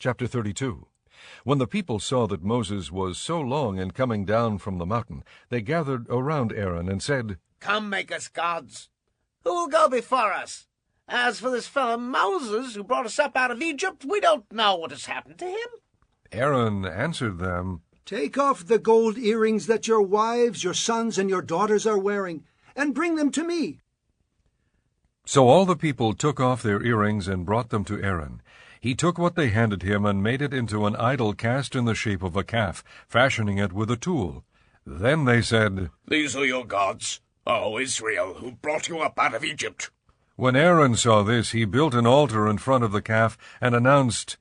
Chapter 32. When the people saw that Moses was so long in coming down from the mountain, they gathered around Aaron and said, "Come, make us gods. Who will go before us? As for this fellow Moses, who brought us up out of Egypt, we don't know what has happened to him." Aaron answered them, "Take off the gold earrings that your wives, your sons, and your daughters are wearing, and bring them to me." So all the people took off their earrings and brought them to Aaron. He took what they handed him and made it into an idol cast in the shape of a calf, fashioning it with a tool. Then they said, "These are your gods, O Israel, who brought you up out of Egypt." When Aaron saw this, he built an altar in front of the calf and announced,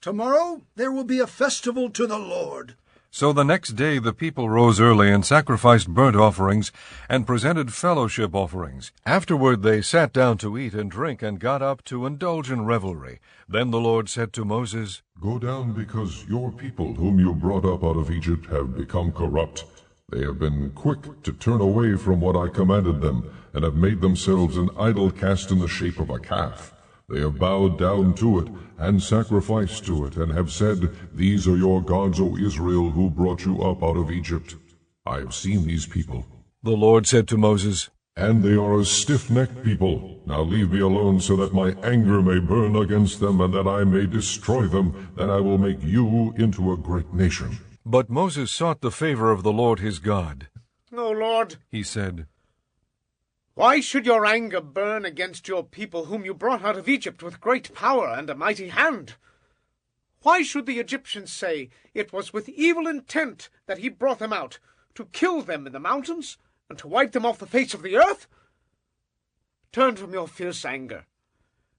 "Tomorrow there will be a festival to the Lord." So the next day the people rose early and sacrificed burnt offerings and presented fellowship offerings. Afterward they sat down to eat and drink and got up to indulge in revelry. Then the Lord said to Moses, "Go down, because your people whom you brought up out of Egypt have become corrupt. They have been quick to turn away from what I commanded them, and have made themselves an idol cast in the shape of a calf. They have bowed down to it, and sacrificed to it, and have said, 'These are your gods, O Israel, who brought you up out of Egypt.' I have seen these people." The Lord said to Moses, "And they are a stiff-necked people. Now leave me alone, so that my anger may burn against them, and that I may destroy them. Then I will make you into a great nation." But Moses sought the favor of the Lord his God. "O Lord," He said, "why should your anger burn against your people whom you brought out of Egypt with great power and a mighty hand? Why should the Egyptians say it was with evil intent that he brought them out, to kill them in the mountains and to wipe them off the face of the earth? Turn from your fierce anger.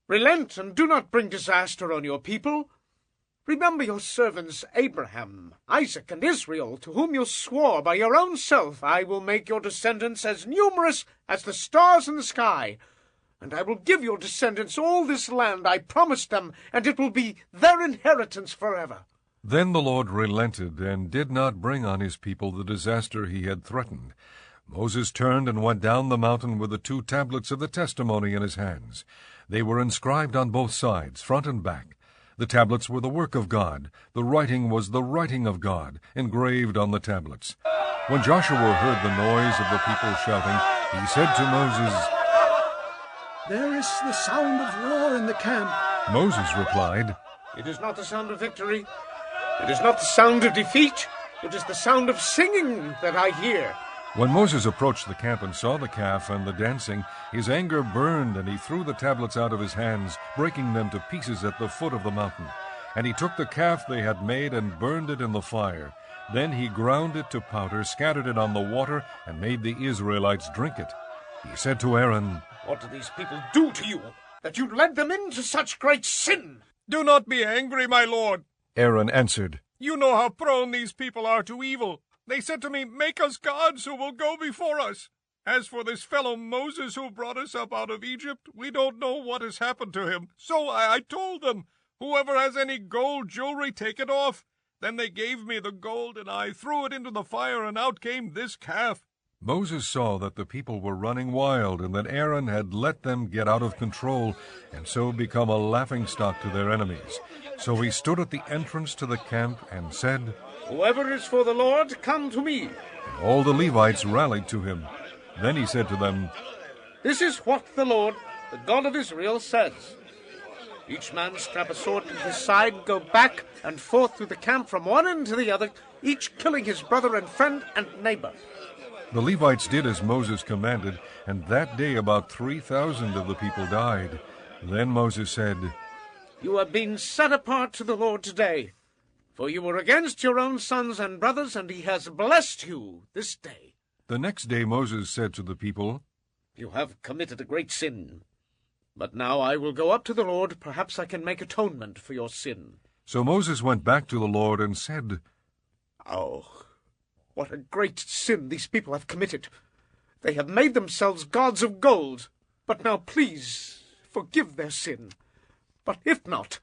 Relent and do not bring disaster on your people. Remember your servants Abraham, Isaac, and Israel, to whom you swore by your own self, 'I will make your descendants as numerous as the stars in the sky, and I will give your descendants all this land I promised them, and it will be their inheritance forever.'" Then the Lord relented and did not bring on his people the disaster he had threatened. Moses turned and went down the mountain with the 2 tablets of the testimony in his hands. They were inscribed on both sides, front and back. The tablets were the work of God. The writing was the writing of God, engraved on the tablets. When Joshua heard the noise of the people shouting, he said to Moses, "There is the sound of war in the camp." Moses replied, "It is not the sound of victory. It is not the sound of defeat. It is the sound of singing that I hear." When Moses approached the camp and saw the calf and the dancing, his anger burned, and he threw the tablets out of his hands, breaking them to pieces at the foot of the mountain. And he took the calf they had made and burned it in the fire. Then he ground it to powder, scattered it on the water, and made the Israelites drink it. He said to Aaron, "What did these people do to you, that you led them into such great sin?" "Do not be angry, my lord." Aaron answered, "You know how prone these people are to evil. They said to me, 'Make us gods who will go before us.' As for this fellow Moses who brought us up out of Egypt, we don't know what has happened to him. So I told them, 'Whoever has any gold jewelry, take it off.' Then they gave me the gold, and I threw it into the fire, and out came this calf." Moses saw that the people were running wild, and that Aaron had let them get out of control, and so become a laughingstock to their enemies. So he stood at the entrance to the camp and said, "Whoever is for the Lord, come to me." and all the Levites rallied to him. Then he said to them, "This is what the Lord, the God of Israel, says. Each man strap a sword to his side, go back and forth through the camp from one end to the other, each killing his brother and friend and neighbor." The Levites did as Moses commanded, and that day about 3,000 of the people died. Then Moses said, "You have been set apart to the Lord today, for you were against your own sons and brothers, and he has blessed you this day." The next day Moses said to the people, "You have committed a great sin. But now I will go up to the Lord. Perhaps I can make atonement for your sin." So Moses went back to the Lord and said, "Oh, what a great sin these people have committed. They have made themselves gods of gold. But now please forgive their sin. But if not,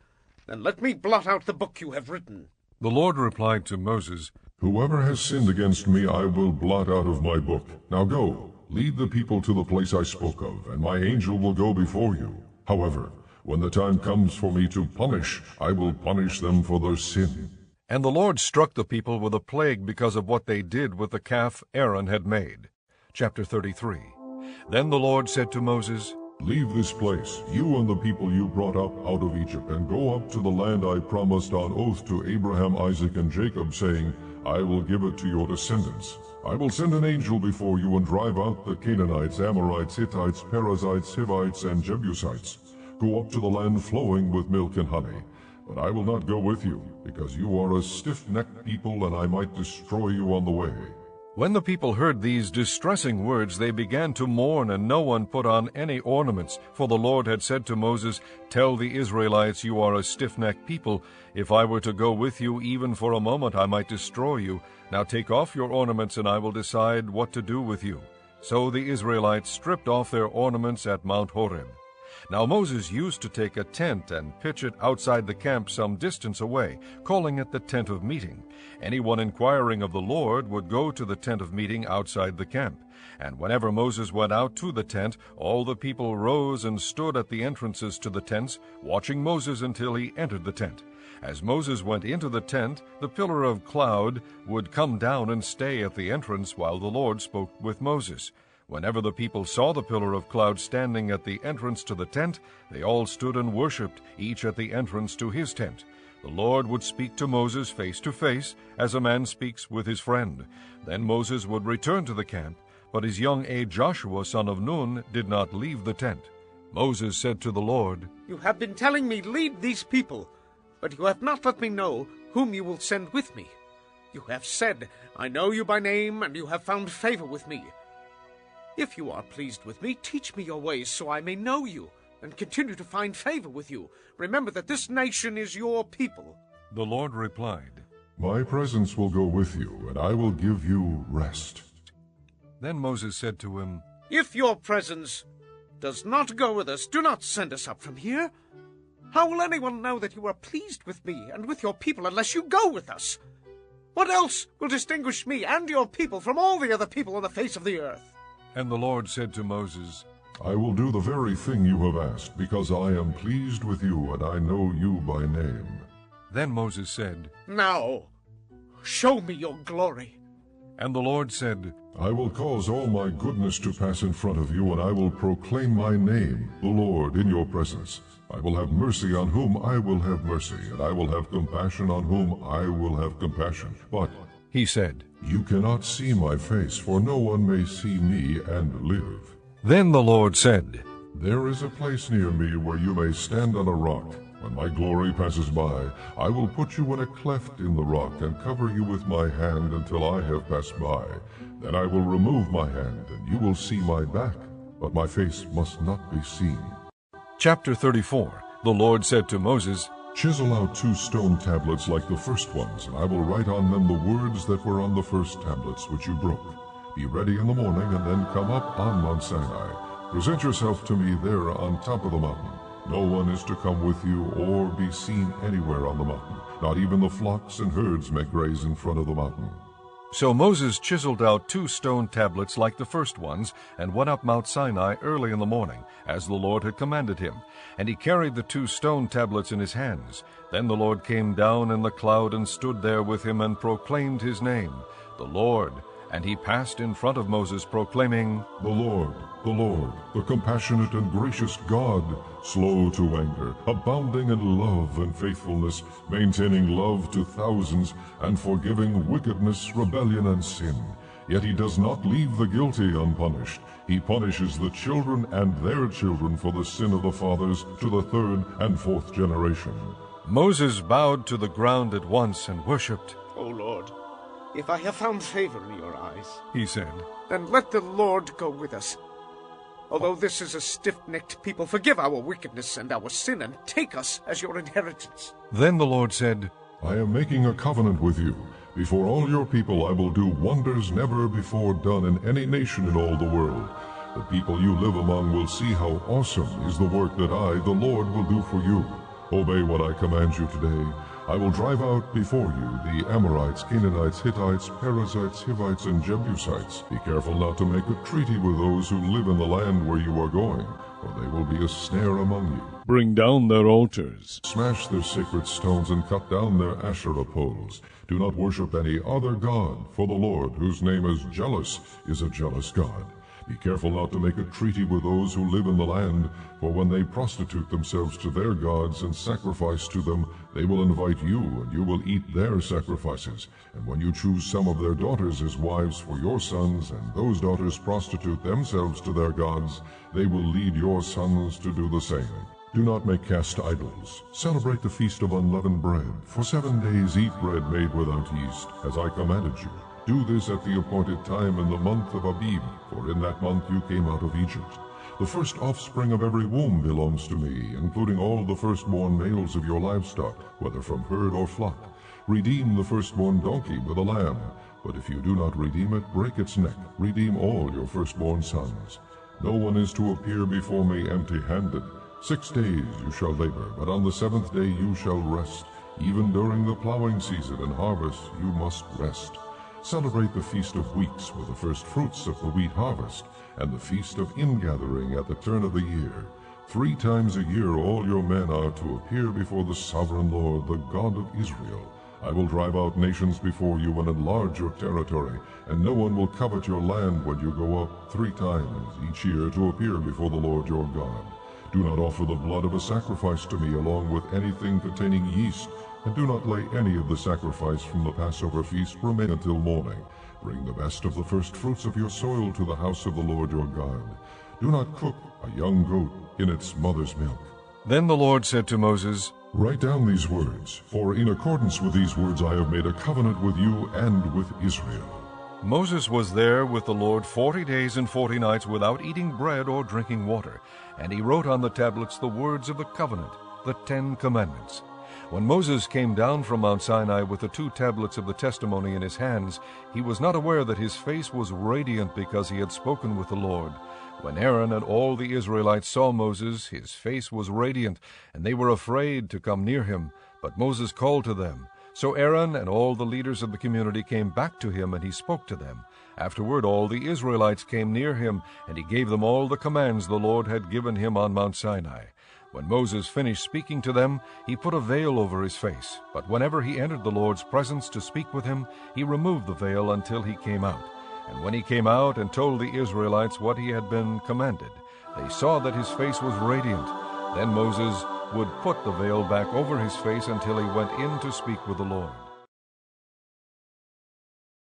then let me blot out the book you have written." The Lord replied to Moses, "Whoever has sinned against me I will blot out of my book. Now go, lead the people to the place I spoke of, and my angel will go before you. However, When the time comes for me to punish, I will punish them for their sin." And the Lord struck the people with a plague because of what they did with the calf Aaron had made. Chapter 33. Then the Lord said to Moses, "Leave this place, you and the people you brought up out of Egypt, and go up to the land I promised on oath to Abraham, Isaac, and Jacob, saying, I will give it to your descendants. I will send an angel before you and drive out the Canaanites, Amorites, Hittites, Perizzites, Hivites, and Jebusites. Go up to the land flowing with milk and honey. But I will not go with you, because you are a stiff-necked people, and I might destroy you on the way." When the people heard these distressing words, they began to mourn, and no one put on any ornaments. For the Lord had said to Moses, "Tell the Israelites, you are a stiff-necked people. If I were to go with you even for a moment, I might destroy you. Now take off your ornaments, and I will decide what to do with you." So the Israelites stripped off their ornaments at Mount Horeb. Now Moses used to take a tent and pitch it outside the camp some distance away, calling it the tent of meeting. Anyone inquiring of the Lord would go to the tent of meeting outside the camp. And whenever Moses went out to the tent, all the people rose and stood at the entrances to the tents, watching Moses until he entered the tent. As Moses went into the tent, the pillar of cloud would come down and stay at the entrance while the Lord spoke with Moses. Whenever the people saw the pillar of cloud standing at the entrance to the tent, they all stood and worshipped, each at the entrance to his tent. The Lord would speak to Moses face to face, as a man speaks with his friend. Then Moses would return to the camp, but his young aide Joshua, son of Nun, did not leave the tent. Moses said to the Lord, "You have been telling me, lead these people, but you have not let me know whom you will send with me. You have said, I know you by name, and you have found favor with me. If you are pleased with me, teach me your ways so I may know you and continue to find favor with you. Remember that this nation is your people." The Lord replied, "My presence will go with you, and I will give you rest." Then Moses said to him, "If your presence does not go with us, do not send us up from here. How will anyone know that you are pleased with me and with your people unless you go with us? What else will distinguish me and your people from all the other people on the face of the earth?" And the Lord said to Moses, "I will do the very thing you have asked, because I am pleased with you, and I know you by name." Then Moses said, "Now, show me your glory." And the Lord said, "I will cause all my goodness to pass in front of you, and I will proclaim my name, the Lord, in your presence. I will have mercy on whom I will have mercy, and I will have compassion on whom I will have compassion. But," he said, "you cannot see my face, for no one may see me and live." Then the Lord said, "There is a place near me where you may stand on a rock. When my glory passes by, I will put you in a cleft in the rock and cover you with my hand until I have passed by. Then I will remove my hand, and you will see my back, but my face must not be seen." Chapter 34. The Lord said to Moses, "Chisel out 2 stone tablets like the first ones, and I will write on them the words that were on the first tablets which you broke. Be ready in the morning, and then come up on Mount Sinai. Present yourself to me there on top of the mountain. No one is to come with you or be seen anywhere on the mountain. Not even the flocks and herds may graze in front of the mountain." So Moses chiseled out 2 stone tablets like the first ones, and went up Mount Sinai early in the morning, as the Lord had commanded him. And he carried the 2 stone tablets in his hands. Then the Lord came down in the cloud and stood there with him and proclaimed his name, the Lord. And he passed in front of Moses, proclaiming, The Lord, the compassionate and gracious God, slow to anger, abounding in love and faithfulness, maintaining love to thousands, and forgiving wickedness, rebellion, and sin. Yet he does not leave the guilty unpunished. He punishes the children and their children for the sin of the fathers to the 3rd and 4th generation." Moses bowed to the ground at once and worshipped. "O Lord, if I have found favor in your eyes," he said, "then let the Lord go with us. Although this is a stiff-necked people, forgive our wickedness and our sin, and take us as your inheritance." Then the Lord said, "I am making a covenant with you. Before all your people I will do wonders never before done in any nation in all the world. The people you live among will see how awesome is the work that I, the Lord, will do for you. Obey what I command you today. I will drive out before you the Amorites, Canaanites, Hittites, Perizzites, Hivites, and Jebusites. Be careful not to make a treaty with those who live in the land where you are going, for they will be a snare among you. Bring down their altars. Smash their sacred stones and cut down their Asherah poles. Do not worship any other god, for the Lord, whose name is jealous, is a jealous God. Be careful not to make a treaty with those who live in the land, for when they prostitute themselves to their gods and sacrifice to them, they will invite you, and you will eat their sacrifices. And when you choose some of their daughters as wives for your sons, and those daughters prostitute themselves to their gods, they will lead your sons to do the same. Do not make cast idols. Celebrate the Feast of Unleavened Bread. For 7 days eat bread made without yeast, as I commanded you. Do this at the appointed time in the month of Abib, for in that month you came out of Egypt. The first offspring of every womb belongs to me, including all the firstborn males of your livestock, whether from herd or flock. Redeem the firstborn donkey with a lamb, but if you do not redeem it, break its neck. Redeem all your firstborn sons. No one is to appear before me empty-handed. 6 days you shall labor, but on the 7th day you shall rest. Even during the plowing season and harvest you must rest. Celebrate the Feast of Weeks with the first fruits of the wheat harvest, and the Feast of Ingathering at the turn of the year. 3 times a year all your men are to appear before the sovereign Lord, the God of Israel. I will drive out nations before you and enlarge your territory, and no one will covet your land when you go up 3 times each year to appear before the Lord your God. Do not offer the blood of a sacrifice to me along with anything containing yeast, and do not lay any of the sacrifice from the Passover feast remain until morning. Bring the best of the first fruits of your soil to the house of the Lord your God. Do not cook a young goat in its mother's milk. Then the Lord said to Moses, Write down these words, for in accordance with these words I have made a covenant with you and with Israel. Moses was there with the Lord 40 days and 40 nights without eating bread or drinking water, and he wrote on the tablets the words of the covenant, the 10 Commandments. When Moses came down from Mount Sinai with the 2 tablets of the testimony in his hands, he was not aware that his face was radiant because he had spoken with the Lord. When Aaron and all the Israelites saw Moses, his face was radiant, and they were afraid to come near him. But Moses called to them. So Aaron and all the leaders of the community came back to him, and he spoke to them. Afterward all the Israelites came near him, and he gave them all the commands the Lord had given him on Mount Sinai. When Moses finished speaking to them, he put a veil over his face. But whenever he entered the Lord's presence to speak with him, he removed the veil until he came out. And when he came out and told the Israelites what he had been commanded, they saw that his face was radiant. Then Moses would put the veil back over his face until he went in to speak with the Lord.